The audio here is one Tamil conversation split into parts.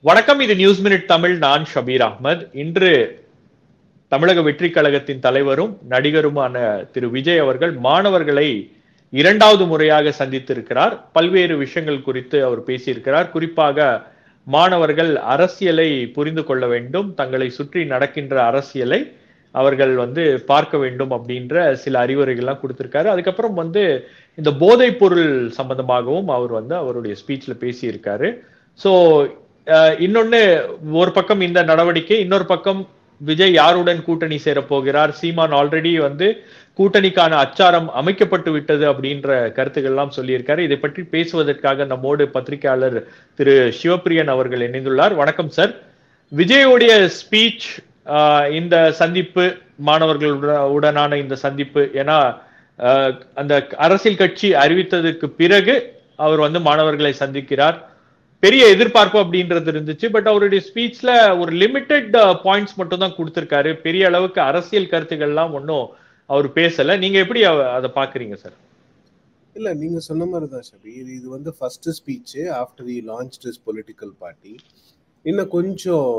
வணக்கம். இது நியூஸ் மினிட் தமிழ். நான் ஷபீர் அஹ்மத். இன்று தமிழக வெற்றி கழகத்தின் தலைவரும் நடிகருமான திரு விஜய் அவர்கள் மாணவர்களை இரண்டாவது முறையாக சந்தித்திருக்கிறார். பல்வேறு விஷயங்கள் குறித்து அவர் பேசியிருக்கிறார். குறிப்பாக மாணவர்கள் அரசியலை புரிந்து கொள்ள வேண்டும், தங்களை சுற்றி நடக்கின்ற அரசியலை அவர்கள் பார்க்க வேண்டும் அப்படின்ற சில அறிவுரைகள்லாம் கொடுத்திருக்காரு. அதுக்கப்புறம் இந்த போதைப் பொருள் சம்பந்தமாகவும் அவர் அவருடைய ஸ்பீச்ல பேசியிருக்காரு. ஸோ இன்னொன்னு, ஒரு பக்கம் இந்த நடவடிக்கை, இன்னொரு பக்கம் விஜய் யாருடன் கூட்டணி சேரப் போகிறார், சீமான் ஆல்ரெடி கூட்டணிக்கான அச்சாரம் அமைக்கப்பட்டு விட்டது அப்படின்ற கருத்துக்கள் எல்லாம் சொல்லியிருக்காரு. இதை பற்றி பேசுவதற்காக நம்மோடு பத்திரிகையாளர் திரு சிவபிரியன் அவர்கள் இணைந்துள்ளார். வணக்கம் சார். விஜயோடைய ஸ்பீச், இந்த சந்திப்பு, மாணவர்களுடனான இந்த சந்திப்பு, ஏன்னா அந்த அரசியல் கட்சி அறிவித்ததுக்கு பிறகு அவர் மாணவர்களை சந்திக்கிறார். பெரிய எதிர்பார்ப்பு அப்படின்றது இருந்துச்சு. பட் அவருடைய ஸ்பீச்ல ஒரு லிமிட்டெட் பாயிண்ட்ஸ் மட்டும் தான் கொடுத்திருக்காரு. பெரிய அளவுக்கு அரசியல் கருத்துக்கள்லாம் ஒன்றும் அவர் பேசல. நீங்க எப்படி அதை பாக்குறீங்க சார்? இல்ல, நீங்க சொன்ன மாதிரி தான் ஷபீர். இது first speech after he launched his political party. இன்னும் கொஞ்சம்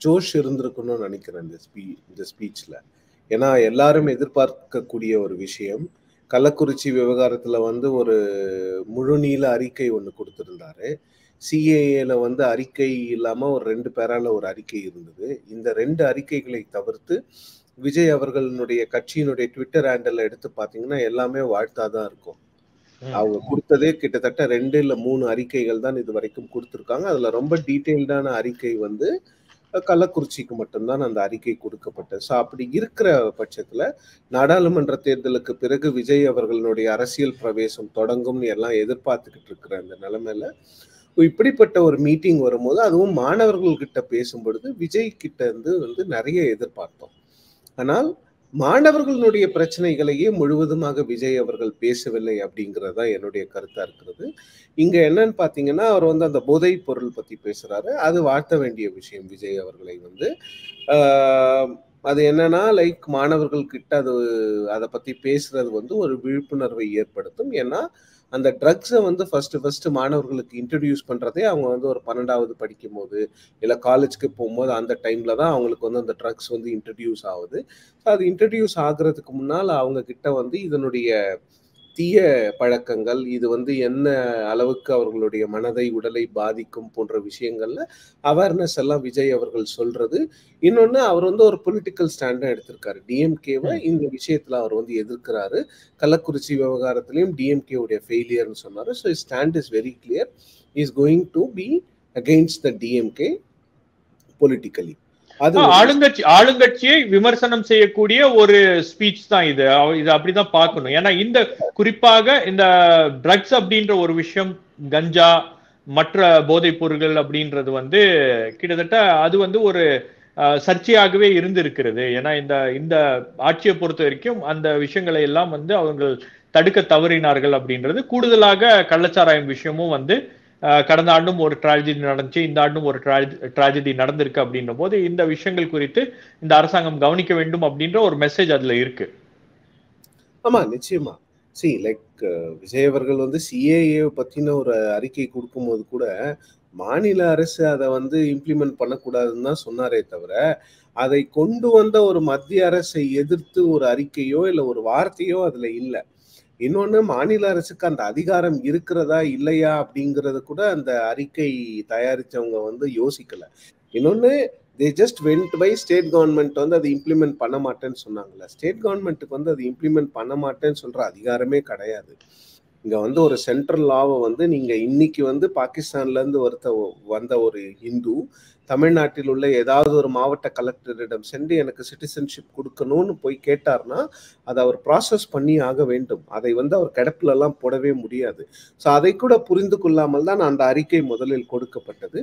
ஜோஷ் இருந்திருக்குன்னு நினைக்கிறேன் இந்த ஸ்பீச்ல. ஏன்னா எல்லாரும் எதிர்பார்க்கக்கூடிய ஒரு விஷயம், கள்ளக்குறிச்சி விவகாரத்துல ஒரு முழுநீள அறிக்கை ஒன்று கொடுத்திருந்தாரு. சிஏஏல அறிக்கை இல்லாம ஒரு 2 பேரால ஒரு அறிக்கை இருந்தது. இந்த 2 அறிக்கைகளை தவிர்த்து விஜய் அவர்களுடைய கட்சியினுடைய ட்விட்டர் ஹேண்டல்ல எடுத்து பாத்தீங்கன்னா எல்லாமே வாழ்த்தாதான் இருக்கும். அவங்க கொடுத்ததே கிட்டத்தட்ட 2 இல்ல 3 அறிக்கைகள் தான் இது வரைக்கும் கொடுத்திருக்காங்க. அதுல ரொம்ப டீட்டெயில்டான அறிக்கை கள்ளக்குறிச்சிக்கு மட்டும்தான் அந்த அறிக்கை கொடுக்கப்பட்டது. ஸோ அப்படி இருக்கிற பட்சத்துல நாடாளுமன்ற தேர்தலுக்கு பிறகு விஜய் அவர்களுடைய அரசியல் பிரவேசம் தொடங்கும்னு எல்லாம் எதிர்பார்த்துக்கிட்டு இருக்கிற அந்த நிலைமையில இப்படிப்பட்ட ஒரு மீட்டிங் வரும்போது, அதுவும் மாணவர்கள் கிட்ட பேசும்பொழுது விஜய் கிட்ட இருந்து நிறைய எதிர்பார்த்தோம். ஆனால் மாணவர்களுடைய பிரச்சனைகளையே முழுவதுமாக விஜய் அவர்கள் பேசவில்லை அப்படிங்கிறதா என்னுடைய கருத்தா இருக்கிறது. இங்க என்னன்னு பாத்தீங்கன்னா, அவர் அந்த போதைப் பொருள் பத்தி பேசுறாரு. அது வாழ்த்த வேண்டிய விஷயம். விஜய் அவர்களை அது என்னன்னா, லைக் மாணவர்கள் கிட்ட அதை பத்தி பேசுறது ஒரு விழிப்புணர்வை ஏற்படுத்தும். ஏன்னா அந்த ட்ரக்ஸை ஃபர்ஸ்ட் மாணவர்களுக்கு இன்ட்ரடியூஸ் பண்றதே அவங்க ஒரு 12வது படிக்கும் போது இல்லை காலேஜ்க்கு போகும்போது அந்த டைம்ல தான் அவங்களுக்கு அந்த ட்ரக்ஸ் இன்ட்ரடியூஸ் ஆகுது. அது இன்ட்ரடியூஸ் ஆகுறதுக்கு முன்னால் அவங்க கிட்ட இதனுடைய தீய பழக்கங்கள், இது என்ன அளவுக்கு அவர்களுடைய மனதை உடலை பாதிக்கும் போன்ற விஷயங்கள்ல அவேர்னஸ் எல்லாம் விஜய் அவர்கள் சொல்றது. இன்னொன்னு, அவர் ஒரு பொலிட்டிக்கல் ஸ்டாண்டை எடுத்திருக்காரு. டிஎம்கேவை இந்த விஷயத்துல அவர் எதிர்க்கிறாரு. கள்ளக்குறிச்சி விவகாரத்திலையும் டிஎம்கே உடைய ஃபெயிலியர்னு சொன்னாரு. So stand is very clear. Is going to be against the DMK politically. ஆளுங்கட்சியை விமர்சனம் செய்யக்கூடிய ஒரு ஸ்பீச் தான் இது. அப்படிதான் பார்க்கணும். ஏன்னா இந்த குறிப்பாக இந்த ட்ரக்ஸ் அப்படின்ற ஒரு விஷயம், கஞ்சா, மற்ற போதைப் பொருட்கள் அப்படின்றது கிட்டத்தட்ட அது ஒரு சர்ச்சையாகவே இருந்திருக்கிறது. ஏன்னா இந்த ஆட்சியை பொறுத்த வரைக்கும் அந்த விஷயங்களை எல்லாம் அவங்க தடுக்க தவறினார்கள் அப்படின்றது. கூடுதலாக கள்ளச்சாராயம் விஷயமும் கடந்த ஆண்டும் ஒரு ட்ராஜடி நடந்துச்சு, இந்த ஆண்டும் ஒரு ட்ராஜடி நடந்திருக்கு அப்படின்ற போது இந்த விஷயங்கள் குறித்து இந்த அரசாங்கம் கவனிக்க வேண்டும் அப்படின்ற ஒரு மெசேஜ் அதுல இருக்கு. ஆமா, நிச்சயமா. லைக் விஜய் அவர்கள் சிஏஏ பத்தின ஒரு அறிக்கை கொடுக்கும்போது கூட மாநில அரசு அதை இம்ப்ளிமெண்ட் பண்ணக்கூடாதுன்னு தான் சொன்னாரே தவிர, அதை கொண்டு வந்த ஒரு மத்திய அரசை எதிர்த்து ஒரு அறிக்கையோ இல்லை ஒரு வார்த்தையோ அதுல இல்லை. இன்னொன்னு, மாநில அரசுக்கு அந்த அதிகாரம் இருக்கிறதா இல்லையா அப்படிங்கறது கூட அந்த அறிக்கை தயாரிச்சவங்க யோசிக்கல. இன்னொன்னு, they just went by state government அதை இம்ப்ளிமெண்ட் பண்ண மாட்டேன்னு சொன்னாங்கல்ல. ஸ்டேட் கவர்மெண்ட்டுக்கு அதை இம்ப்ளிமெண்ட் பண்ண மாட்டேன்னு சொல்ற அதிகாரமே கிடையாது. இங்க ஒரு சென்ட்ரல் லாவை நீங்க இன்னைக்கு பாகிஸ்தான்ல இருந்து வந்த ஒரு இந்து தமிழ்நாட்டில் உள்ள ஏதாவது ஒரு மாவட்ட கலெக்டரிடம் சென்று எனக்கு சிட்டிசன்ஷிப் கொடுக்கணும்னு போய் கேட்டார்னா அதை அவர் ப்ராசஸ் பண்ணி ஆக வேண்டும். அதை அவர் கிடப்புல எல்லாம் போடவே முடியாது. ஸோ அதை கூட புரிந்து கொள்ளாமல் தான் அந்த அறிக்கை முதலில் கொடுக்கப்பட்டது.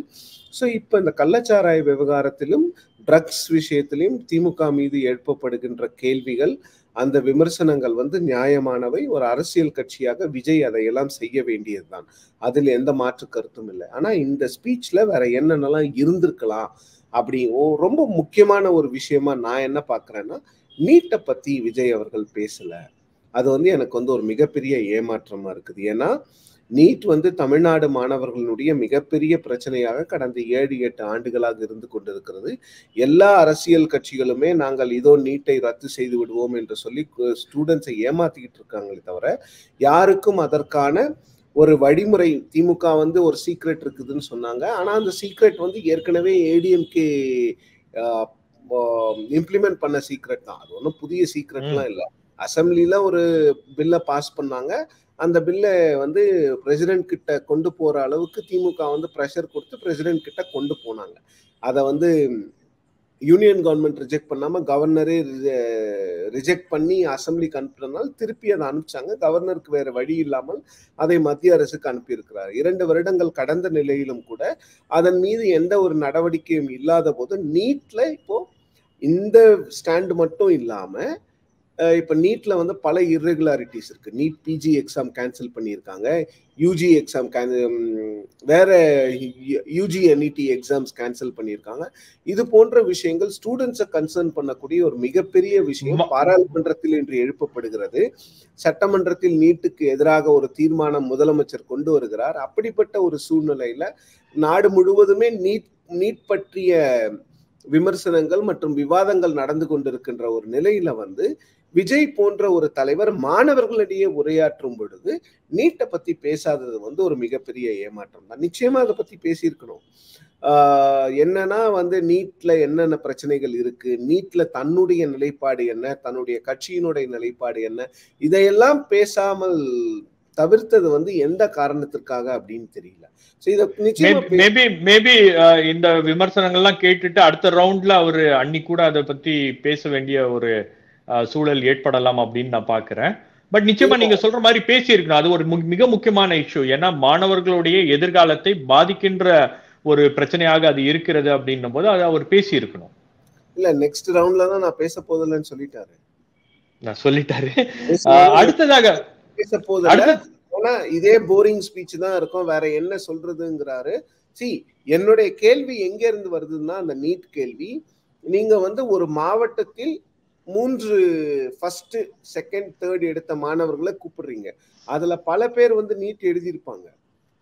ஸோ இப்போ இந்த கள்ளச்சாராய விவகாரத்திலும் ட்ரக்ஸ் விஷயத்திலும் திமுக மீது எழுப்பப்படுகின்ற கேள்விகள், அந்த விமர்சனங்கள் நியாயமானவை. ஒரு அரசியல் கட்சியாக விஜய் அதையெல்லாம் செய்ய வேண்டியதுதான். அதில் எந்த மாற்று கருத்தும் இல்லை. ஆனா இந்த ஸ்பீச்ல வேற என்னென்னலாம் இருந்திருக்கலாம் அப்படி ரொம்ப முக்கியமான ஒரு விஷயமா நான் என்ன பாக்குறேன்னா, நீட்டை பத்தி விஜய் அவர்கள் பேசல. அது எனக்கு ஒரு மிகப்பெரிய ஏமாற்றமா இருக்குது. ஏன்னா நீட் வந்து தமிழ்நாடு மாணவர்களுடைய மிகப்பெரிய பிரச்சனையாக கடந்த 7-8 ஆண்டுகளாக இருந்து கொண்டிருக்கிறது. எல்லா அரசியல் கட்சிகளுமே நாங்கள் இதோ நீட்டை ரத்து செய்து விடுவோம் என்று சொல்லி ஸ்டூடெண்ட்ஸை ஏமாத்திக்கிட்டு இருக்காங்களே தவிர யாருக்கும் அதற்கான ஒரு வழிமுறை திமுக வந்து ஒரு சீக்ரெட் இருக்குதுன்னு சொன்னாங்க. ஆனா அந்த சீக்ரெட் வந்து ஏற்கனவே ஏடிஎம்கே இம்ப்ளிமெண்ட் பண்ண சீக்ரெட் தான். அது ஒன்றும் புதிய சீக்ரெட்லாம் இல்லை. அசம்பிளில ஒரு பில்லை பாஸ் பண்ணாங்க. அந்த பில்லை வந்து பிரசிடென்ட் கிட்ட கொண்டு போற அளவுக்கு திமுக வந்து ப்ரெஷர் கொடுத்து பிரசிடென்ட் கிட்ட கொண்டு போனாங்க. அதை வந்து யூனியன் கவர்மெண்ட் ரிஜெக்ட் பண்ணாம கவர்னரே ரிஜெக்ட் பண்ணி அசம்பிளிக்கு அனுப்புறதுனால திருப்பி அதை அனுப்பிச்சாங்க. கவர்னருக்கு வேற வழி இல்லாமல் அதை மத்திய அரசுக்கு அனுப்பியிருக்கிறார். 2 வருடங்கள் கடந்த நிலையிலும் கூட அதன் மீது எந்த ஒரு நடவடிக்கையும் இல்லாத போது நீட்ல இப்போ இந்த ஸ்டாண்ட் மட்டும் இல்லாம இப்ப நீட்ல வந்து பல இர்ரெகுலாரிட்டிஸ் இருக்கு. நீட் பிஜி எக்ஸாம் கேன்சல் பண்ணியிருக்காங்க. யூஜி எக்ஸாம் வேற யூஜி என்இடி எக்ஸாம்ஸ் கேன்சல் பண்ணியிருக்காங்க. இது போன்ற விஷயங்கள் ஸ்டூடெண்ட்ஸை கன்சர்ன் பண்ணக்கூடிய ஒரு மிகப்பெரிய விஷயம் பாராளுமன்றத்தில் இன்று எழுப்பப்படுகிறது. சட்டமன்றத்தில் நீட்டுக்கு எதிராக ஒரு தீர்மானம் முதலமைச்சர் கொண்டு வருகிறார். அப்படிப்பட்ட ஒரு சூழ்நிலையில நாடு முழுவதுமே நீட் பற்றிய விமர்சனங்கள் மற்றும் விவாதங்கள் நடந்து கொண்டிருக்கின்ற ஒரு நிலையில வந்து விஜய் போன்ற ஒரு தலைவர் மாணவர்களிடையே உரையாற்றும் பொழுது நீட்டை பத்தி பேசாதது வந்து ஒரு மிகப்பெரிய ஏமாற்றம் தான். நிச்சயமா அதை பத்தி பேசியிருக்கணும். என்னன்னா வந்து நீட்ல என்னென்ன பிரச்சனைகள் இருக்கு, நீட்ல தன்னுடைய நிலைப்பாடு என்ன, தன்னுடைய கட்சியினுடைய நிலைப்பாடு என்ன, இதையெல்லாம் பேசாமல் தவிர்த்தது வந்து எந்த காரணத்திற்காக அப்படின்னு தெரியல. மேபி இந்த விமர்சனங்கள்லாம் கேட்டுட்டு அடுத்த ரவுண்ட்ல அவரு அன்னி கூட அதை பத்தி பேச வேண்டிய ஒரு சூழல் ஏற்படலாம் அப்படின்னு நான் பாக்குறேன். பட் நிச்சயமா நீங்க சொல்ற மாதிரி பேசி இருக்கணும். அது ஒரு மிக முக்கியமான இஷ்யூ. ஏன்னா மாணவர்களுடைய எதிர்காலத்தை பாதிக்கின்ற ஒரு பிரச்சனையாக அது இருக்கிறது அப்படின்னும் போது அதை அவர் பேசி இருக்கணும். இல்ல நெக்ஸ்ட் ரவுண்ட்ல தான் நான் பேச போதில்லைன்னு சொல்லிட்டாரு. நான் சொல்லிட்டாரு. அடுத்ததாக பேச போதில்லை. ஆனா இதே போரிங் ஸ்பீச் தான் இருக்கும், வேற என்ன சொல்றதுங்கிறாரு. என்னுடைய கேள்வி எங்க இருந்து வருதுன்னா அந்த நீட் கேள்வி. நீங்க வந்து ஒரு மாவட்டத்தில் 3 ஃபர்ஸ்ட் செகண்ட் தேர்ட் எடுத்த மாணவர்களை கூப்பிடுறீங்க. அதுல பல பேர் வந்து நீட் எழுதியிருப்பாங்க.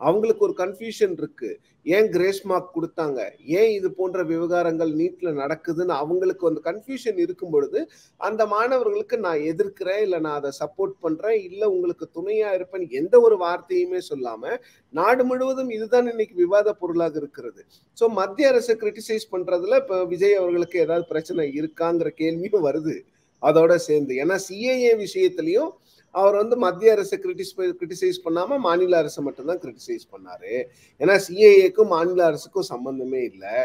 அவங்களுக்கு ஒரு கன்ஃபியூஷன் இருக்கு. ஏன் கிரேஸ் மார்க் கொடுத்தாங்க, ஏன் இது போன்ற விவகாரங்கள் நீட்ல நடக்குதுன்னு அவங்களுக்கு வந்து கன்ஃபியூஷன் இருக்கும் பொழுது அந்த மாணவர்களுக்கு நான் எதிர்க்கிறேன், இல்லை நான் அதை சப்போர்ட் பண்றேன், இல்லை உங்களுக்கு துணையா இருப்பேன் எந்த ஒரு வார்த்தையுமே சொல்லாம நாடு முழுவதும் இதுதான் இன்னைக்கு விவாத பொருளாக இருக்கிறது. ஸோ மத்திய அரசை கிரிட்டிசைஸ் பண்றதுல இப்போ விஜய் அவர்களுக்கு ஏதாவது பிரச்சனை இருக்காங்கிற கேள்வியும் வருது அதோட சேர்ந்து. ஏன்னா சிஏஏ விஷயத்திலையும் அவர் வந்து மத்திய அரசை கிரிட்டிசைஸ் பண்ணாம மாநில அரசை மட்டும்தான் கிரிட்டிசைஸ் பண்ணாரு. ஏன்னா சிஏஏக்கும் மாநில அரசுக்கும் சம்பந்தமே இல்லை.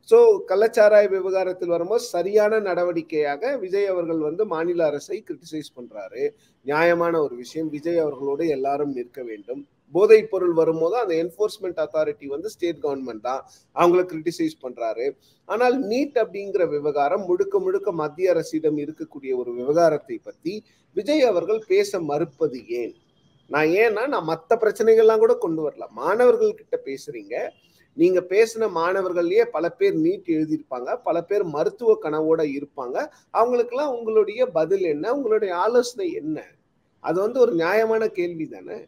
ஸோ கள்ளச்சாராய விவகாரத்தில் வரும்போது சரியான நடவடிக்கையாக விஜய் அவர்கள் வந்து மாநில அரசை கிரிட்டிசைஸ் பண்றாரு. நியாயமான ஒரு விஷயம். விஜய் அவர்களோடு எல்லாரும் நிற்க வேண்டும். போதைப் பொருள் வரும்போது அந்த என்ஃபோர்ஸ்மெண்ட் அத்தாரிட்டி வந்து ஸ்டேட் கவர்மெண்ட் தான், அவங்களை கிரிட்டிசைஸ் பண்றாரு. ஆனால் நீட் அப்படிங்கிற விவகாரம் முழுக்க முழுக்க மத்திய அரசிடம் இருக்கக்கூடிய ஒரு விவகாரத்தை பத்தி விஜய் அவர்கள் பேச மறுப்பது ஏன்? நான் மற்ற பிரச்சனைகள்லாம் கூட கொண்டு வரலாம். மாணவர்கள் கிட்ட பேசுறீங்க, நீங்க பேசின மாணவர்கள்லயே பல பேர் நீட் எழுதியிருப்பாங்க, பல பேர் மருத்துவ கனவோட இருப்பாங்க. அவங்களுக்கெல்லாம் உங்களுடைய பதில் என்ன, உங்களுடைய ஆலோசனை என்ன? அது வந்து ஒரு நியாயமான கேள்வி தானே.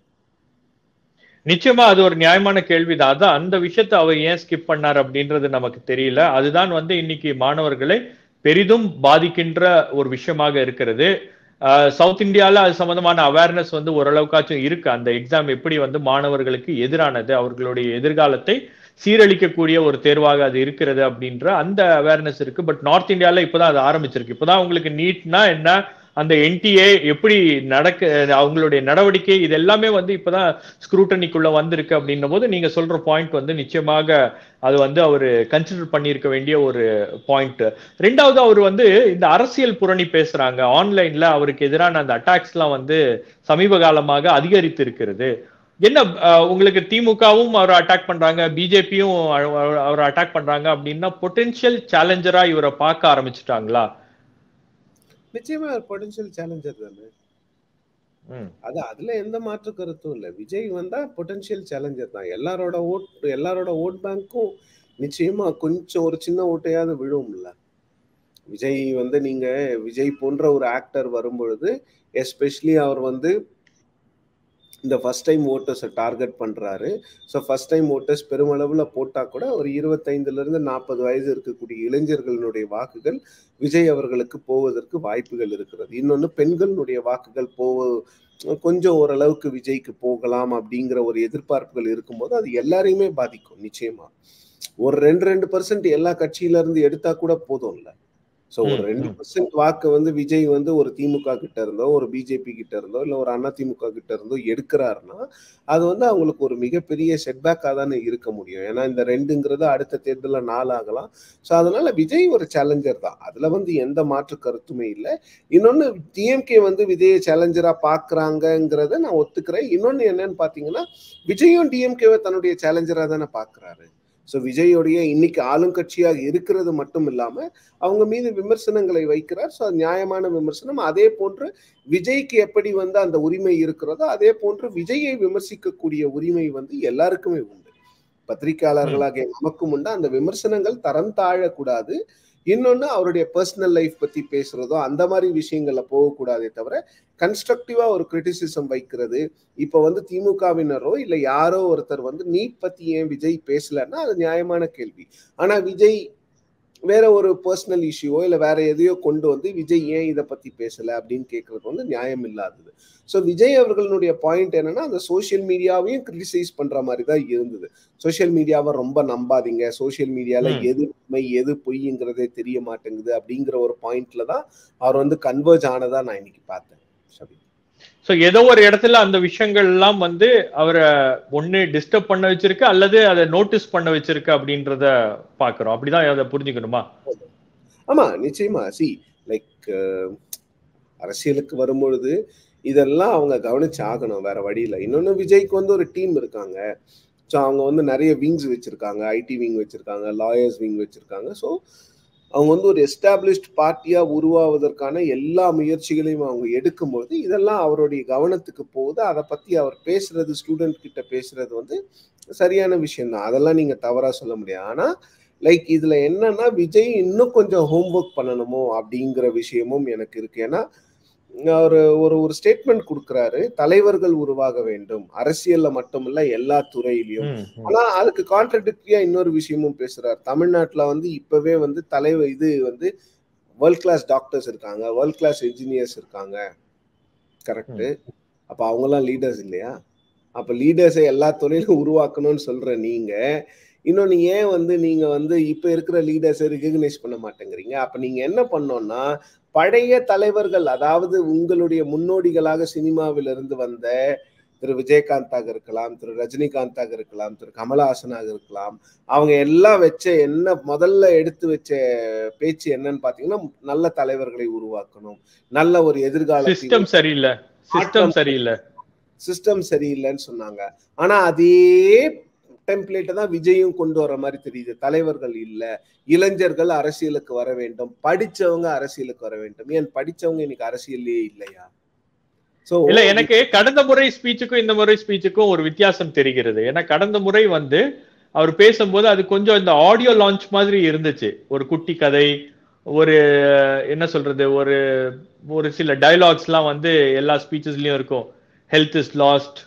நிச்சயமா அது ஒரு நியாயமான கேள்விதான். அதான் அந்த விஷயத்தை அவர் ஏன் ஸ்கிப் பண்ணார் அப்படின்றது நமக்கு தெரியல. அதுதான் வந்து இன்னைக்கு மாணவர்களை பெரிதும் பாதிக்கின்ற ஒரு விஷயமாக இருக்கிறது. சவுத் இந்தியால அது சம்பந்தமான அவேர்னஸ் வந்து ஓரளவுக்காச்சும் இருக்கு. அந்த எக்ஸாம் எப்படி வந்து மாணவர்களுக்கு எதிரானது, அவர்களுடைய எதிர்காலத்தை சீரழிக்கக்கூடிய ஒரு தேர்வாக அது இருக்கிறது அப்படின்ற அந்த அவேர்னஸ் இருக்கு. பட் நார்த் இந்தியால இப்பதான் அது ஆரம்பிச்சிருக்கு. இப்பதான் உங்களுக்கு நீட்னா என்ன, அந்த என்டிஏ எப்படி அவங்களுடைய நடவடிக்கை, இது எல்லாமே வந்து இப்பதான் ஸ்க்ரூட்டனிக்குள்ள வந்திருக்கு அப்படின்னும் போது நீங்க சொல்ற பாயிண்ட் வந்து நிச்சயமாக அது வந்து அவரு கன்சிடர் பண்ணியிருக்க வேண்டிய ஒரு பாயிண்ட். ரெண்டாவது, அவர் வந்து இந்த அரசியல் புரணி பேசுறாங்க. ஆன்லைன்ல அவருக்கு எதிரான அந்த அட்டாக்ஸ் எல்லாம் வந்து சமீப காலமாக அதிகரித்து இருக்கிறது. என்ன உங்களுக்கு திமுகவும் அவரை அட்டாக் பண்றாங்க, பிஜேபியும் அவரை அட்டாக் பண்றாங்க அப்படின்னா பொட்டென்ஷியல் சேலஞ்சரா இவரை பார்க்க ஆரம்பிச்சுட்டாங்களா? நிச்சயமா பொட்டன்ஷியல் சேலஞ்சர் தானே. அதுல எந்த மாற்று கருத்தும் இல்லை. விஜய் வந்தா பொட்டன்ஷியல் சேலஞ்சர் தான். எல்லாரோட ஓட் பேங்க்கும் நிச்சயமா கொஞ்சம் ஒரு சின்ன ஓட்டையாவது விழும்ல. விஜய் வந்து நீங்க விஜய் போன்ற ஒரு ஆக்டர் வரும்பொழுது எஸ்பெஷலி அவர் வந்து இந்த ஃபர்ஸ்ட் டைம் ஓட்டர்ஸை டார்கெட் பண்றாரு. ஸோ ஃபர்ஸ்ட் டைம் ஓட்டர்ஸ் பெருமளவுல போட்டா கூட ஒரு 25ல இருந்து 40 வயது இருக்கக்கூடிய இளைஞர்களுடைய வாக்குகள் விஜய் அவர்களுக்கு போவதற்கு வாய்ப்புகள் இருக்கிறது. இன்னொன்னு பெண்களுடைய வாக்குகள் கொஞ்சம் ஓரளவுக்கு விஜய்க்கு போகலாம் அப்படிங்கிற ஒரு எதிர்பார்ப்புகள் இருக்கும்போது அது எல்லாரையுமே பாதிக்கும் நிச்சயமா. ஒரு 2% எல்லா கட்சியில இருந்து எடுத்தா கூட போதும்ல. ஸோ ஒரு 2% வாக்கு வந்து விஜய் வந்து ஒரு திமுக கிட்ட இருந்தோ ஒரு பிஜேபி கிட்ட இருந்தோ இல்லை ஒரு அதிமுக கிட்ட இருந்தோ எடுக்கிறாருன்னா அது வந்து அவங்களுக்கு ஒரு மிகப்பெரிய செட்பேக்காக தானே இருக்க முடியும். ஏன்னா இந்த 2ங்கிறது அடுத்த தேர்தலில் 4 ஆகலாம். ஸோ அதனால விஜய் ஒரு சேலஞ்சர் தான், அதுல வந்து எந்த மாற்று கருத்துமே இல்லை. இன்னொன்னு டிஎம்கே வந்து விஜயை சேலஞ்சரா பாக்குறாங்கிறத நான் ஒத்துக்கிறேன். இன்னொன்னு என்னன்னு பாத்தீங்கன்னா விஜயும் டிஎம்கேவை தன்னுடைய சேலஞ்சரா தானே பாக்குறாரு. ஸோ விஜயோடைய இன்னைக்கு ஆளும் கட்சியாக இருக்கிறது மட்டும் இல்லாம அவங்க மீது விமர்சனங்களை வைக்கிறார். ஸோ அது நியாயமான விமர்சனம். அதே போன்று விஜய்க்கு எப்படி வந்து அந்த உரிமை இருக்கிறதோ அதே போன்று விஜயை விமர்சிக்கக்கூடிய உரிமை வந்து எல்லாருக்குமே உண்டு. பத்திரிகையாளர்களாக நமக்கும் உண்டு. அந்த விமர்சனங்கள் தரம் தாழக்கூடாது. இன்னொன்னு அவருடைய பர்சனல் லைஃப் பத்தி பேசுறதோ அந்த மாதிரி விஷயங்கள்ல போகக்கூடாதே தவிர கன்ஸ்ட்ரக்டிவா ஒரு கிரிட்டிசிசம் வைக்கிறது. இப்ப வந்து திமுகவினரோ இல்ல யாரோ ஒருத்தர் வந்து நீட் பத்தி ஏன் விஜய் பேசலன்னா அது நியாயமான கேள்வி. ஆனா விஜய் வேற ஒரு பர்சனல் இஷ்யூவோ இல்ல வேற எதையோ கொண்டு வந்து விஜய் ஏன் இதை பத்தி பேசல அப்படின்னு கேட்கறது வந்து நியாயம் இல்லாதது. ஸோ விஜய் அவர்களுடைய பாயிண்ட் என்னன்னா அந்த சோசியல் மீடியாவையும் கிரிட்டிசைஸ் பண்ற மாதிரி தான் இருந்தது. சோசியல் மீடியாவை ரொம்ப நம்பாதீங்க, சோசியல் மீடியால எது உண்மை எது பொய்ங்கிறதே தெரிய மாட்டேங்குது அப்படிங்கிற ஒரு பாயிண்ட்ல தான் அவர் வந்து கன்வர்ஜ் ஆனதா நான் இன்னைக்கு பார்த்தேன். சோ ஏதோ ஒரு இடத்துல அந்த விஷயங்கள் எல்லாம் வந்து அவரை ஒண்ணு டிஸ்டர்ப் பண்ண வச்சிருக்கு அல்லது அதை நோட்டீஸ் பண்ண வச்சிருக்கு அப்படின்றத பாக்குறோம். அப்படிதான் அதை புரிஞ்சுக்கணுமா? ஆமா நிச்சயமா. லைக் அரசியலுக்கு வரும்பொழுது இதெல்லாம் அவங்க கவனிச்சு ஆகணும், வேற வழியில. இன்னொன்னு விஜய்க்கு வந்து ஒரு டீம் இருக்காங்க. ஸோ அவங்க வந்து நிறைய விங்ஸ் வச்சிருக்காங்க, ஐடி விங் வச்சிருக்காங்க, லாயர்ஸ் விங் வச்சிருக்காங்க. ஸோ அவங்க வந்து ஒரு எஸ்டாப்ளிஷ்ட் பார்ட்டியா உருவாவதற்கான எல்லா முயற்சிகளையும் அவங்க எடுக்கும்போது இதெல்லாம் அவருடைய கவனத்துக்கு போகுது. அதை பத்தி அவர் பேசுறது, ஸ்டூடெண்ட் கிட்ட பேசுறது வந்து சரியான விஷயம் தான், அதெல்லாம் நீங்க தவறா சொல்ல முடியாது. ஆனா லைக் இதுல என்னன்னா விஜய் இன்னும் கொஞ்சம் ஹோம்ஒர்க் பண்ணணுமோ அப்படிங்கிற விஷயமும் எனக்கு இருக்கு. ஏன்னா ஒரு ஒரு ஸ்டேட்மெண்ட் கொடுக்கிறாரு, தலைவர்கள் உருவாக வேண்டும் அரசியல்ல மட்டுமில்ல எல்லா துறையிலையும். ஆனா அதுக்கு கான்ட்ரடிக்டரியா இன்னொரு விஷயமும் பேசுறாரு. தமிழ்நாட்டுல வந்து இப்பவே வந்து தலைவர் இது வந்து வேர்ல்ட் கிளாஸ் டாக்டர்ஸ் இருக்காங்க, வேர்ல்ட் கிளாஸ் இன்ஜினியர்ஸ் இருக்காங்க, கரெக்ட்? அப்ப அவங்க எல்லாம் லீடர்ஸ் இல்லையா? அப்ப லீடர்ஸை எல்லா துறையிலும் உருவாக்கணும்னு சொல்ற நீங்க இன்னொன்னு ஏன் வந்து நீங்க வந்து இப்ப இருக்கிற லீடர்ஸை ரெகக்னைஸ் பண்ண மாட்டேங்கிறீங்க? அப்ப நீங்க என்ன பண்ணோம்னா பழைய தலைவர்கள், அதாவது உங்களுடைய முன்னோடிகளாக சினிமாவில இருந்து வந்த திரு விஜயகாந்தாக இருக்கலாம், திரு ரஜினிகாந்தாக இருக்கலாம், திரு கமலஹாசனாக இருக்கலாம், அவங்க எல்லாம் வச்ச என்ன முதல்ல எடுத்து வச்ச பேச்சு என்னன்னு பாத்தீங்கன்னா நல்ல தலைவர்களை உருவாக்கணும், நல்ல ஒரு எதிர்கால சிஸ்டம் சரியில்லைன்னு சொன்னாங்க. ஆனா அதே டெம்ப்ளேட்டை தான் விஜயும் கொண்டு வர மாதிரி தெரியுது. தலைவர்கள் இல்ல, இளைஞர்கள் அரசியலுக்கு வர வேண்டும், படிச்சவங்க அரசியலுக்கு வர வேண்டும். ஏன் படிச்சவங்க இன்னைக்கு அரசியல்லே இல்லையா? சோ இல்ல, எனக்கு கடந்த முறை ஸ்பீச்சுக்கும் இந்த முறை ஸ்பீச்சுக்கும் ஒரு வித்தியாசம் தெரிகிறது. ஏன்னா கடந்த முறை வந்து அவர் பேசும்போது அது கொஞ்சம் இந்த ஆடியோ லான்ச் மாதிரி இருந்துச்சு. ஒரு குட்டி கதை, ஒரு என்ன சொல்றது, ஒரு ஒரு சில டயலாக்ஸ் எல்லாம் வந்து எல்லா ஸ்பீச்சஸ்லயும் இருக்கும். Health is last,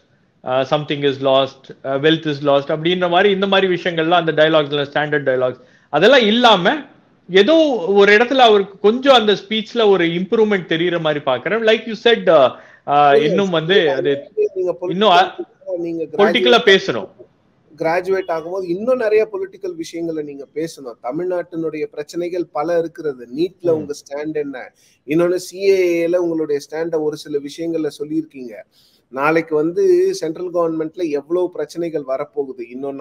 something is last, wealth is last அப்படின்ற மாதிரி இந்த மாதிரி விஷயங்கள்லாம் அந்த டயலாக்ஸ்ல ஸ்டாண்டர்ட் டயலாக்ஸ் அதெல்லாம் இல்லாம ஏதோ ஒரு இடத்துல அவருக்கு கொஞ்சம் அந்த ஸ்பீச்ல ஒரு இம்ப்ரூவ்மெண்ட் தெரியற மாதிரி பாக்குறேன். லைக் யூ செட், இன்னும் வந்து அது இன்னும் பொலிட்டிக்கலா பேசணும். கிராஜுவேட் ஆகும்போது இன்னும் நிறைய பொலிட்டிக்கல் விஷயங்களை நீங்க பேசணும். தமிழ்நாட்டினுடைய பிரச்சனைகள் பல இருக்கிறது. நீட்ல உங்க ஸ்டாண்ட் என்ன, இன்னொன்னு சிஏஏல உங்களுடைய ஸ்டாண்ட ஒரு சில விஷயங்கள்ல சொல்லியிருக்கீங்க. நாளைக்கு வந்து சென்ட்ரல் கவர்மெண்ட்ல எவ்வளவு பிரச்சனைகள் வரப்போகுது, இன்னும்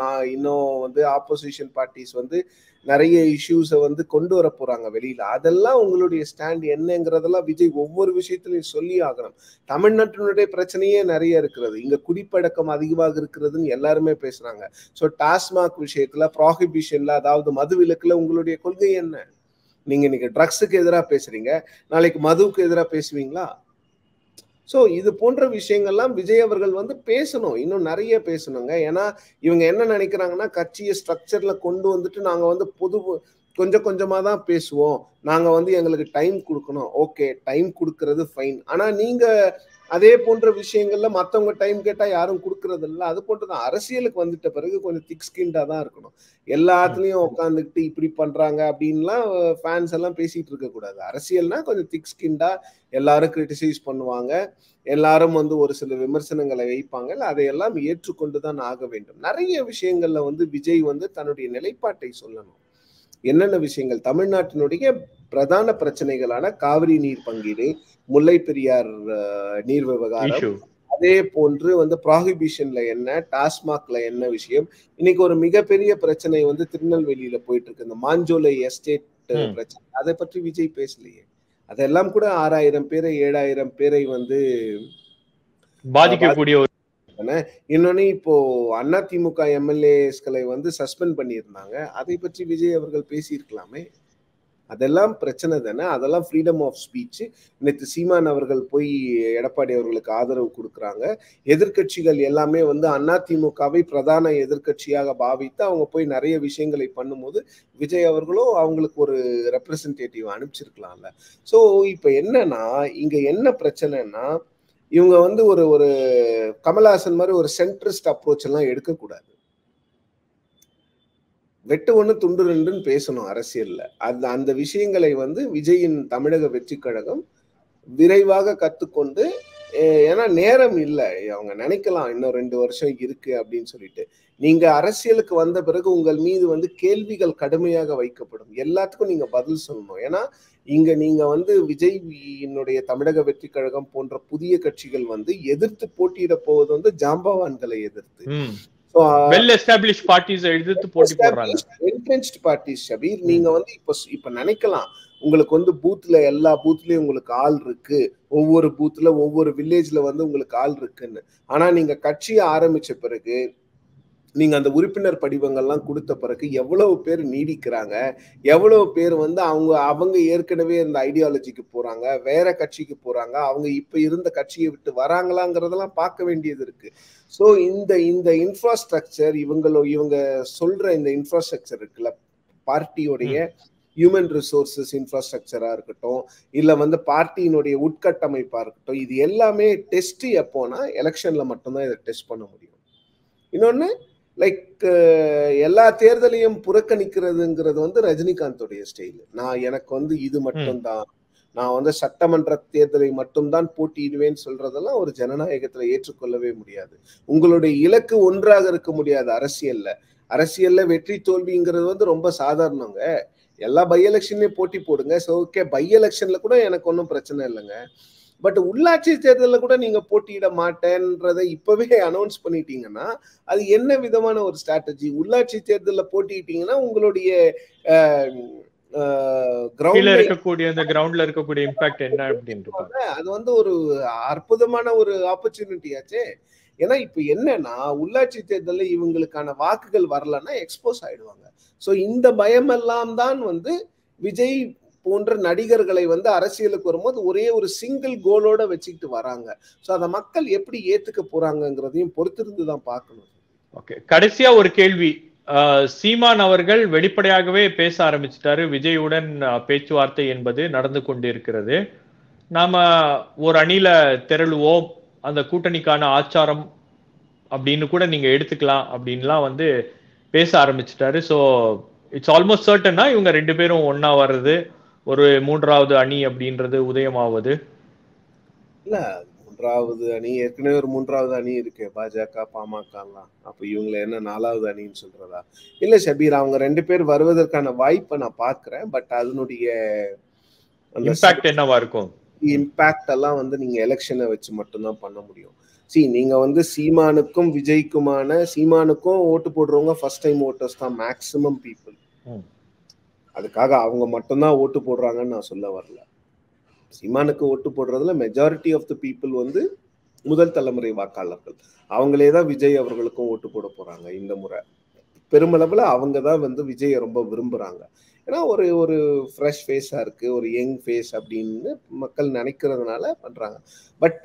வந்து ஆப்போசிஷன் பார்ட்டிஸ் வந்து நிறைய இஷ்யூஸை வந்து கொண்டு வர போறாங்க வெளியில. அதெல்லாம் உங்களுடைய ஸ்டாண்ட் என்னங்கிறதெல்லாம் விஜய் ஒவ்வொரு விஷயத்திலையும் சொல்லி ஆகணும். தமிழ்நாட்டினுடைய பிரச்சனையே நிறைய இருக்கிறது, இங்க குடிப்பழக்கம் அதிகமாக இருக்கிறதுன்னு எல்லாருமே பேசுறாங்க. ஸோ டாஸ்மாக் விஷயத்துல, ப்ராஹிபிஷன்ல, அதாவது மது விலக்குல உங்களுடைய கொள்கை என்ன? நீங்க இன்னைக்கு ட்ரக்ஸுக்கு எதிராக பேசுறீங்க, நாளைக்கு மதுவுக்கு எதிராக பேசுவீங்களா? ஸோ இது போன்ற விஷயங்கள்லாம் விஜய் அவர்கள் வந்து பேசணும், இன்னும் நிறைய பேசணுங்க. ஏன்னா இவங்க என்ன நினைக்கிறாங்கன்னா கட்சியை ஸ்ட்ரக்சர்ல கொண்டு வந்துட்டு நாங்க வந்து கொஞ்சம் கொஞ்சமா தான் பேசுவோம், நாங்க வந்து எங்களுக்கு டைம் கொடுக்கணும். ஓகே, டைம் கொடுக்கறது ஃபைன். ஆனா நீங்க அதே போன்ற விஷயங்கள்ல மத்தவங்க டைம் கேட்டா யாரும் கொடுக்கறது இல்ல. அது போன்றுதான் அரசியலுக்கு வந்துட்ட பிறகு கொஞ்சம் திக் ஸ்கின்டா தான் இருக்கணும். எல்லாத்துலயும் உட்காந்துக்கிட்டு இப்படி பண்றாங்க அப்படின்லாம் ஃபேன்ஸ் எல்லாம் பேசிட்டு இருக்க கூடாது. அரசியல்னா கொஞ்சம் திக் ஸ்கின்டா எல்லாரும் கிரிட்டிசைஸ் பண்ணுவாங்க, எல்லாரும் வந்து ஒரு சில விமர்சனங்களை வைப்பாங்க. அதையெல்லாம் ஏற்றுக்கொண்டுதான் ஆக வேண்டும். நிறைய விஷயங்கள்ல வந்து விஜய் வந்து தன்னுடைய நிலைப்பாட்டை சொல்லணும். என்னென்ன விஷயங்கள் தமிழ்நாட்டினுடைய பிரதான பிரச்சனைகளான காவிரி நீர் பங்கீடு, முல்லை பெரியார் நீர் விவகாரம், அதே போன்று வந்து ப்ராஹிபிஷன்ல என்ன, டாஸ்மாக்ல என்ன விஷயம். இன்னைக்கு ஒரு மிகப்பெரிய பிரச்சனை வந்து திருநெல்வேலியில போயிட்டு இருக்கு, இந்த மாஞ்சோலை எஸ்டேட் பிரச்சனை. அதை பற்றி விஜய் பேசலையே. அதெல்லாம் கூட 6000 பேரை 7000 பேரை வந்து பாதிக்கக்கூடிய ஒரு இன்னொன்னு இப்போ அதிமுக எம்எல்ஏஸ்களை வந்து சஸ்பெண்ட் பண்ணியிருந்தாங்க. அதை பற்றி விஜய் அவர்கள் பேசியிருக்கலாமே. அதெல்லாம் பிரச்சனை தானே. அதெல்லாம் ஃப்ரீடம் ஆஃப் ஸ்பீச். நேற்று சீமான் அவர்கள் போய் எடப்பாடி அவர்களுக்கு ஆதரவு கொடுக்குறாங்க. எதிர்கட்சிகள் எல்லாமே வந்து அதிமுகவை பிரதான எதிர்கட்சியாக பாவித்து அவங்க போய் நிறைய விஷயங்களை பண்ணும்போது விஜய் அவர்களும் அவங்களுக்கு ஒரு ரெப்ரசன்டேட்டிவ் அனுப்பிச்சிருக்கலாம்ல. ஸோ இப்போ என்னன்னா இங்க என்ன பிரச்சனைன்னா இவங்க வந்து ஒரு ஒரு கமல்ஹாசன் மாதிரி ஒரு சென்ட்ரிஸ்ட் அப்ரோச் எல்லாம் எடுக்கக்கூடாது. வெட்டு ஒண்ணு துண்டு ரெண்டுன்னு பேசணும் அரசியல்ல. அந்த விஷயங்களை வந்து விஜயின் தமிழக வெற்றி கழகம் விரைவாக கத்துக்கொண்டு, ஏன்னா நேரம் இல்லை. அவங்க நினைக்கலாம் இன்னும் 2 வருஷம் இருக்கு அப்படின்னு சொல்லிட்டு. நீங்க அரசியலுக்கு வந்த பிறகு உங்கள் மீது வந்து கேள்விகள் கடுமையாக வைக்கப்படும். எல்லாத்துக்கும் நீங்க பதில் சொல்லணும். ஏன்னா இங்க நீங்க வந்து விஜயினுடைய தமிழக வெற்றி கழகம் போன்ற புதிய கட்சிகள் வந்து எதிர்த்து போட்டியிட போவது வந்து ஜாம்பவான்களை எதிர்த்து. நீங்க வந்து இப்ப நினைக்கலாம் உங்களுக்கு வந்து பூத்ல எல்லா பூத்லயும் உங்களுக்கு ஆள் இருக்கு, ஒவ்வொரு பூத்ல ஒவ்வொரு வில்லேஜ்ல வந்து உங்களுக்கு ஆள் இருக்குன்னு. ஆனா நீங்க கட்சியை ஆரம்பிச்ச பிறகு நீங்க அந்த உறுப்பினர் படிவங்கள்லாம் கொடுத்த பிறகு எவ்வளவு பேர் நீடிக்கிறாங்க, எவ்வளவு பேர் வந்து அவங்க ஏற்கனவே இந்த ஐடியாலஜிக்கு போறாங்க, வேற கட்சிக்கு போறாங்க, அவங்க இப்ப இருந்த கட்சியை விட்டு வராங்களாங்கிறதெல்லாம் பார்க்க வேண்டியது இருக்கு. ஸோ இந்த இன்ஃப்ராஸ்ட்ரக்சர் இவங்க சொல்ற இந்த இன்ஃப்ராஸ்ட்ரக்சர் இருக்குல்ல, பார்ட்டியோடைய ஹியூமன் ரிசோர்சஸ் இன்ஃப்ராஸ்ட்ரக்சரா இருக்கட்டும், இல்ல வந்து பார்ட்டியினுடைய உட்கட்டமைப்பா இருக்கட்டும், இது எல்லாமே டெஸ்ட் எப்போனா எலெக்ஷன்ல மட்டும்தான் இதை டெஸ்ட் பண்ண முடியும். இன்னொன்னு லைக் எல்லா தேர்தலையும் புறக்கணிக்கிறதுங்கிறது வந்து ரஜினிகாந்தோடைய ஸ்டைல். எனக்கு வந்து இது மட்டும்தான், நான் வந்து சட்டமன்ற தேர்தலை மட்டும்தான் போட்டியிடுவேன்னு சொல்றதெல்லாம் ஒரு ஜனநாயகத்துல ஏற்றுக்கொள்ளவே முடியாது. உங்களுடைய இலக்கு ஒன்றாக இருக்க முடியாது. அரசியல்ல வெற்றி தோல்விங்கிறது வந்து ரொம்ப சாதாரணங்க. எல்லா பை எலெக்ஷன்லயும் போட்டி போடுங்க. ஸோ ஓகே, பை எலெக்ஷன்ல கூட எனக்கு ஒன்றும் பிரச்சனை இல்லைங்க. பட் உள்ளாட்சி தேர்தலில் கூட நீங்க போட்டியிட மாட்டேன்றதை இப்பவே அனௌன்ஸ் பண்ணிட்டீங்கன்னா அது என்ன விதமான ஒரு ஸ்ட்ராட்டஜி? உள்ளாட்சி தேர்தலில் போட்டிட்டீங்கன்னா உங்களுடைய அது வந்து ஒரு அற்புதமான ஒரு ஆப்பர்ச்சுனிட்டி ஆச்சே. ஏன்னா இப்ப என்னன்னா உள்ளாட்சி தேர்தலில் இவங்களுக்கான வாக்குகள் வரலன்னா எக்ஸ்போஸ் ஆயிடுவாங்க. ஸோ இந்த பயமெல்லாம் தான் வந்து விஜய் போன்ற நடிகர்களை வந்து அரசியலுக்கு வரும்போது ஒரே ஒரு சிங்கிள் கோலோட வச்சுக்கிட்டு வராங்க. ஸோ அதை மக்கள் எப்படி ஏத்துக்க போறாங்கிறதையும் பொறுத்திருந்து தான் பார்க்கணும். ஓகே, கடைசியா ஒரு கேள்வி. சீமான் அவர்கள் வெளிப்படையாகவே பேச ஆரம்பிச்சிட்டாரு, விஜயுடன் பேச்சுவார்த்தை என்பது நடந்து கொண்டிருக்கிறது, நாம ஒரு அணில திரளுவோம், அந்த கூட்டணிக்கான ஆச்சாரம் அப்படின்னு கூட நீங்க எடுத்துக்கலாம் அப்படின்லாம் வந்து பேச ஆரம்பிச்சிட்டாரு. ஸோ இட்ஸ் ஆல்மோஸ்ட் சர்டனா இவங்க 2 பேரும் ஒன்னா வர்றது, ஒரு 3வது அணி அப்படின்றது உதயமாவது? இல்ல, 3வது அணி ஏற்கனவே ஒரு 3வது அணி இருக்கு, பாஜக பாமகலாம். அப்ப இவங்களை என்ன 4வது அணின்னு சொல்றதா? இல்ல ஷபீர், அவங்க 2 பேர் வருவதற்கான வாய்ப்பை நான் பாக்குறேன். பட் அதனுடைய இம்பாக்ட் என்னவா இருக்கும்? இம்பாக்ட் எல்லாம் வந்து நீங்க எலெக்ஷனை வச்சு மட்டும்தான் பண்ண முடியும். நீங்க வந்து சீமானுக்கும் விஜய்க்குமான, சீமானுக்கும் ஓட்டு போடுறவங்க ஃபர்ஸ்ட் டைம் ஓட்டர்ஸ் தான் மேக்சிமம் பீப்புள். அதுக்காக அவங்க மட்டும்தான் ஓட்டு போடுறாங்கன்னு நான் சொல்ல வரல. சீமானுக்கு ஓட்டு போடுறதுல மெஜாரிட்டி ஆஃப் த பீப்புள் வந்து முதல் தலைமுறை வாக்காளர்கள். அவங்களே தான் விஜய் அவர்களுக்கும் ஓட்டு போட போறாங்க இந்த முறை. பெருமளவுல அவங்க தான் வந்து விஜயை ரொம்ப விரும்புறாங்க. ஏன்னா ஒரு ஒரு ஃப்ரெஷ் ஃபேஸா இருக்கு, ஒரு யங் ஃபேஸ் அப்படின்னு மக்கள் நினைக்கிறதுனால பண்றாங்க. பட்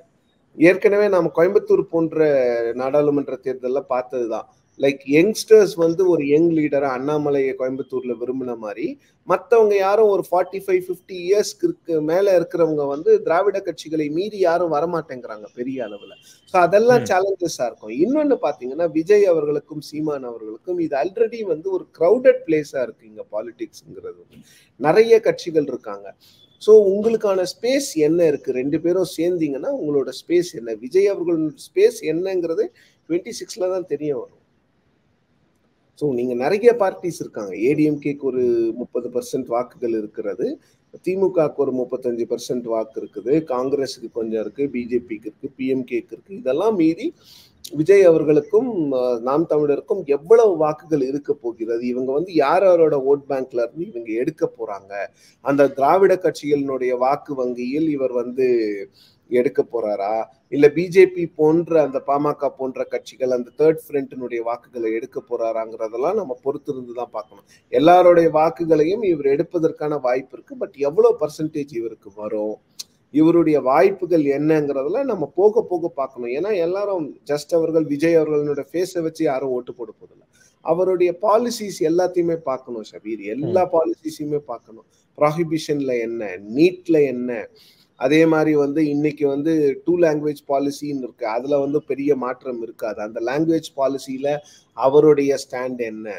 ஏற்கனவே நாம கோயம்புத்தூர் போன்ற நாடாளுமன்ற தேர்தலில் பார்த்ததுதான், லைக் யங்ஸ்டர்ஸ் வந்து ஒரு யங் லீடரா அண்ணாமலையை கோயம்புத்தூர்ல விரும்பின மாதிரி மற்றவங்க யாரும் ஒரு 45-50 இயர்ஸ்க்கு மேல இருக்கிறவங்க வந்து திராவிட கட்சிகளை மீறி யாரும் வரமாட்டேங்கிறாங்க பெரிய அளவுல. ஸோ அதெல்லாம் சேலஞ்சஸா இருக்கும். இன்னொன்னு பாத்தீங்கன்னா விஜய் அவர்களுக்கும் சீமான் அவர்களுக்கும் இது ஆல்ரெடி வந்து ஒரு கிரௌடட் பிளேஸா இருக்கு. இங்க பாலிடிக்ஸ்ங்கிறது நிறைய கட்சிகள் இருக்காங்க. ஸோ உங்களுக்கான ஸ்பேஸ் என்ன இருக்கு? ரெண்டு பேரும் சேர்ந்தீங்கன்னா உங்களோட ஸ்பேஸ் என்ன? விஜய் அவர்களோட ஸ்பேஸ் என்னங்கிறது 26ல தான் தெரிய வரும். ஸோ நீங்க நிறைய பார்ட்டிஸ் இருக்காங்க. ஏடிஎம்கேக்கு ஒரு 30% வாக்குகள் இருக்கிறது, திமுகவுக்கு ஒரு 35% வாக்கு இருக்குது, காங்கிரஸுக்கு கொஞ்சம் இருக்கு, பிஜேபிக்கு இருக்கு, பிஎம்கேக்கு இருக்கு. இதெல்லாம் மீறி விஜய் அவர்களுக்கும் நாம் தமிழருக்கும் எவ்வளவு வாக்குகள் இருக்க போகிறது? இவங்க வந்து யாரோட ஓட் பேங்க்ல இருந்து இவங்க எடுக்க போறாங்க? அந்த திராவிட கட்சிகளினுடைய வாக்கு வங்கியில் இவர் வந்து எடுக்க போறாரா, இல்ல பிஜேபி போன்ற அந்த பாமக போன்ற கட்சிகள் அந்த தேர்ட் ஃப்ரண்ட்டினுடைய வாக்குகளை எடுக்க போறாராங்கிறதெல்லாம் நம்ம பொறுத்திருந்து தான் பார்க்கணும். எல்லாருடைய வாக்குகளையும் இவர் எடுப்பதற்கான வாய்ப்பு இருக்கு. பட் எவ்வளவு பர்சன்டேஜ் இவருக்கு வரும், இவருடைய வாய்ப்புகள் என்னங்கிறதெல்லாம் நம்ம போக போக பார்க்கணும். ஏன்னா எல்லாரும் ஜஸ்ட் அவர்கள் விஜய் அவர்களுடைய ஃபேஸை வச்சு யாரும் ஓட்டு போட போதில்லை. அவருடைய பாலிசிஸ் எல்லாத்தையுமே பார்க்கணும் ஷபீர். எல்லா பாலிசிஸையுமே பார்க்கணும். ப்ராஹிபிஷன்ல என்ன, நீட்ல என்ன, அதே மாதிரி வந்து இன்னைக்கு வந்து 2 லாங்குவேஜ் பாலிசின்னு இருக்கு. அதுல வந்து பெரிய மாற்றம் இருக்காது. அந்த லாங்குவேஜ் பாலிசியில அவருடைய ஸ்டாண்ட் என்ன?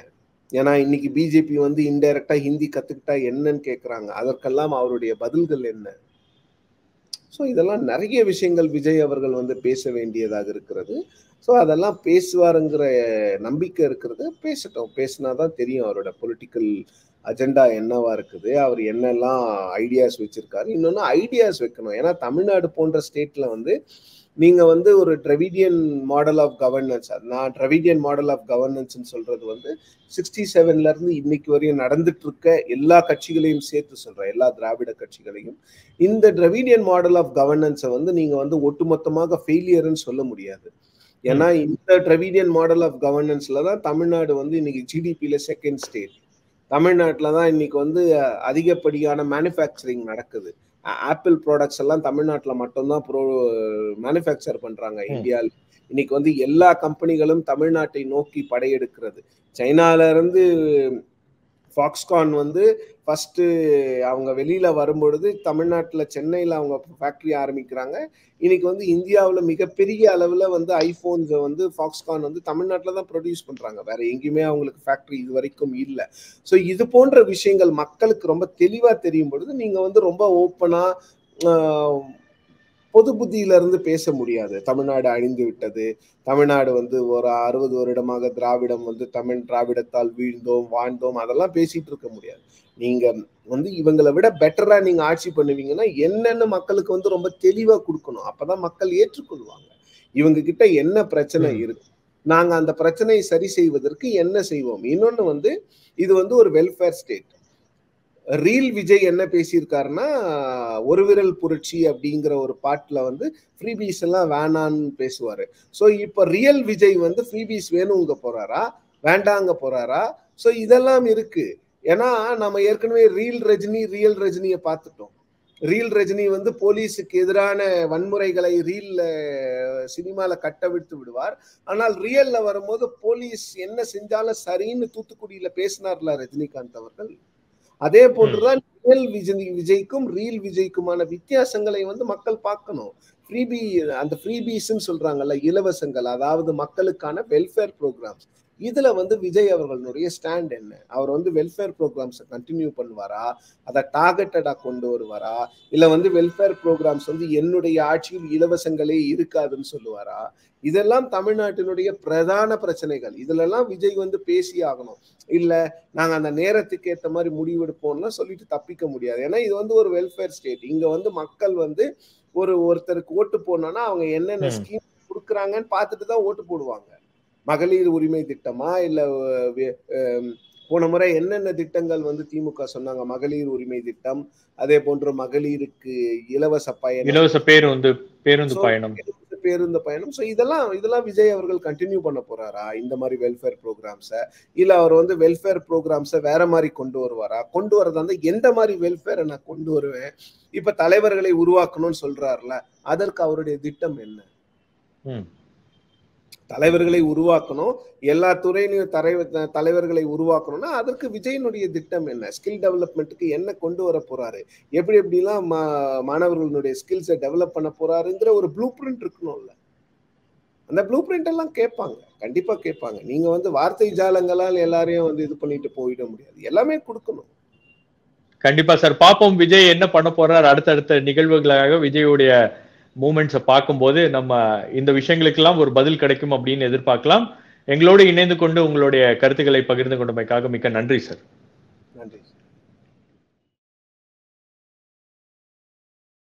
ஏன்னா இன்னைக்கு பிஜேபி வந்து இன்டைரக்டா ஹிந்தி கத்துக்கிட்டா என்னன்னு கேட்கறாங்க. அதற்கெல்லாம் அவருடைய பதில்கள் என்ன? ஸோ இதெல்லாம் நிறைய விஷயங்கள் விஜய் அவர்கள் வந்து பேச வேண்டியதாக இருக்கிறது. ஸோ அதெல்லாம் பேசுவாருங்கிற நம்பிக்கை இருக்கிறது. பேசட்டும், பேசினாதான் தெரியும் அவரோட பொலிட்டிக்கல் அஜெண்டா என்னவா இருக்குது, அவர் என்னெல்லாம் ஐடியாஸ் வச்சிருக்காரு. இன்னொன்னு ஐடியாஸ் வைக்கணும். ஏன்னா தமிழ்நாடு போன்ற ஸ்டேட்ல வந்து நீங்க வந்து ஒரு டிராவிடியன் மாடல் ஆஃப் கவர்னன்ஸ், நான் டிராவிடியன் மாடல் ஆஃப் கவர்னன்ஸ் சொல்றது வந்து 67ல இருந்து இன்னைக்கு வரையும் நடந்துட்டு இருக்க எல்லா கட்சிகளையும் சேர்த்து சொல்றேன், எல்லா திராவிட கட்சிகளையும். இந்த டிராவிடியன் மாடல் ஆஃப் கவர்னன்ஸை வந்து நீங்க வந்து ஒட்டுமொத்தமாக ஃபெயிலியர்னு சொல்ல முடியாது. ஏன்னா இந்த டிராவிடியன் மாடல் ஆஃப் கவர்னன்ஸ்ல தான் தமிழ்நாடு வந்து இன்னைக்கு ஜிடிபியில செகண்ட் ஸ்டேட். தமிழ்நாட்டில் தான் இன்னைக்கு வந்து அதிகப்படியான மேனுஃபேக்சரிங் நடக்குது. ஆப்பிள் ப்ராடக்ட்ஸ் எல்லாம் தமிழ்நாட்டில் மட்டும்தான் மேனுஃபேக்சர் பண்றாங்க இந்தியாவில். இன்னைக்கு வந்து எல்லா கம்பெனிகளும் தமிழ்நாட்டை நோக்கி படையெடுக்கிறது. சைனால இருந்து ஃபாக்ஸ்கான் வந்து ஃபர்ஸ்ட் அவங்க வெளியில வரும்பொழுது தமிழ்நாட்டில் சென்னையில் அவங்க ஃபேக்டரி ஆரம்பிக்கிறாங்க. இன்னைக்கு வந்து இந்தியாவில் மிகப்பெரிய அளவில் வந்து ஐபோன்ஸை வந்து ஃபாக்ஸ்கான் வந்து தமிழ்நாட்டில் தான் ப்ரொடியூஸ் பண்றாங்க. வேற எங்கேயுமே அவங்களுக்கு ஃபேக்டரி இது வரைக்கும் இல்லை. ஸோ இது போன்ற விஷயங்கள் மக்களுக்கு ரொம்ப தெளிவா தெரியும் பொழுது நீங்க வந்து ரொம்ப ஓப்பனா பொது புத்தியில இருந்து பேச முடியாது. தமிழ்நாடு அழிந்து விட்டது, தமிழ்நாடு வந்து ஒரு 60 வருடமாக திராவிடம் வந்து திராவிடத்தால் வீழ்ந்தோம் வாழ்ந்தோம், அதெல்லாம் பேசிட்டு இருக்க முடியாது. நீங்க வந்து இவங்களை விட பெட்டரா நீங்க ஆட்சி பண்ணுவீங்கன்னா என்னன்னு மக்களுக்கு வந்து ரொம்ப தெளிவா கொடுக்கணும். அப்பதான் மக்கள் ஏற்றுக்கொள்வாங்க. இவங்க கிட்ட என்ன பிரச்சனை இருக்கு, நாங்க அந்த பிரச்சனையை சரி செய்வதற்கு என்ன செய்வோம். இன்னொன்னு வந்து இது வந்து ஒரு வெல்ஃபேர் ஸ்டேட். ரீல் விஜய் என்ன பேசியிருக்காருன்னா, ஒரு விரல் புரட்சி அப்படிங்கிற ஒரு பாட்டுல வந்து ஃப்ரீபீஸ் எல்லாம் வேணான்னு பேசுவாரு. ஸோ இப்ப ரியல் விஜய் வந்து ஃப்ரீபீஸ் வேணுங்க போறாரா, வேண்டாங்க போறாரா? ஸோ இதெல்லாம் இருக்கு. ஏன்னா நம்ம ஏற்கனவே ரியல் ரஜினியை பார்த்துட்டோம். ரீல் ரஜினி வந்து போலீஸுக்கு எதிரான வன்முறைகளை ரீல்ல சினிமால கட்டவிழ்த்து விடுவார். ஆனால் ரியல்ல வரும்போது போலீஸ் என்ன செஞ்சாலும் சரின்னு தூத்துக்குடியில பேசினார்ல ரஜினிகாந்த் அவர்கள். அதே போன்றுதான் ரியல் விஜய்க்கும் ரீல் விஜய்க்குமான வித்தியாசங்களை வந்து மக்கள் பார்க்கணும். அந்த ஃப்ரீபீஸ்ன்னு சொல்றாங்கல்ல, இலவசங்கள், அதாவது மக்களுக்கான வெல்ஃபேர் ப்ரோக்ராம்ஸ். இதுல வந்து விஜய் அவர்களுடைய ஸ்டாண்ட் என்ன? அவர் வந்து வெல்ஃபேர் ப்ரோக்ராம்ஸை கண்டினியூ பண்ணுவாரா, அதை டார்கெட்டடா கொண்டு வருவாரா, இல்ல வந்து வெல்ஃபேர் ப்ரோக்ராம்ஸ் வந்து என்னுடைய ஆட்சியில் இலவசங்களே இருக்காதுன்னு சொல்லுவாரா? இதெல்லாம் தமிழ்நாட்டினுடைய பிரதான பிரச்சனைகள். இதுல எல்லாம் விஜய் வந்து பேசி ஆகணும். இல்ல நாங்க அந்த நேரத்துக்கு ஏற்ற மாதிரி முடிவெடுப்போம்னா சொல்லிட்டு தப்பிக்க முடியாது. ஏன்னா இது வந்து ஒரு வெல்ஃபேர் ஸ்டேட். இங்க வந்து மக்கள் வந்து ஒருத்தருக்கு ஓட்டு போடணும்னா அவங்க என்னென்ன ஸ்கீம் கொடுக்குறாங்கன்னு பார்த்துட்டு தான் ஓட்டு போடுவாங்க. மகளிர் உரிமை திட்டமா, இல்ல போன முறை என்னென்ன திட்டங்கள் வந்து திமுக சொன்னாங்க, மகளிர் உரிமை திட்டம், அதே போன்று மகளிருக்கு இலவச பேருந்து பயணம். ஸோ இதெல்லாம் விஜய் அவர்கள் கண்டினியூ பண்ண போறாரா இந்த மாதிரி வெல்ஃபேர் ப்ரோக்ராம்ஸை? இல்ல அவர் வந்து வெல்ஃபேர் ப்ரோக்ராம்ஸை வேற மாதிரி கொண்டு வருவாரா? கொண்டு வரதா வந்து எந்த மாதிரி வெல்ஃபேரை நான் கொண்டு வருவேன்? இப்ப தலைவர்களை உருவாக்கணும்னு சொல்றாருல, அதற்கு அவருடைய திட்டம் என்ன? தலைவர்களை உருவாக்கணும், எல்லா துறையிலையும் தலைவர்களை உருவாக்கணும்னா அதற்கு விஜயனுடைய திட்டம் என்ன, ஸ்கில் டெவலப்மெண்ட்டுக்கு என்ன கொண்டு வர போறாரு, எப்படி எப்படிலாம் மாணவர்களுடைய ஸ்கில்ஸை டெவலப் பண்ண போறாருங்கிற ஒரு ப்ளூ பிரிண்ட் இருக்கணும்ல. அந்த ப்ளூ பிரிண்ட் எல்லாம் கேட்பாங்க, கண்டிப்பா கேட்பாங்க. நீங்க வந்து வார்த்தை ஜாலங்களால் எல்லாரையும் வந்து இது பண்ணிட்டு போயிட முடியாது, எல்லாமே கொடுக்கணும். கண்டிப்பா சார், பாப்போம் விஜய் என்ன பண்ண போறார். அடுத்தடுத்த நிகழ்வுகளாக விஜயுடைய மூமெண்ட்ஸை பார்க்கும்போது நம்ம இந்த விஷயங்களுக்கெல்லாம் ஒரு பதில் கிடைக்கும் அப்படின்னு எதிர்பார்க்கலாம். எங்களோடு இணைந்து கொண்டு உங்களுடைய கருத்துக்களை பகிர்ந்து கொண்டமைக்காக மிக்க நன்றி சார். நன்றி.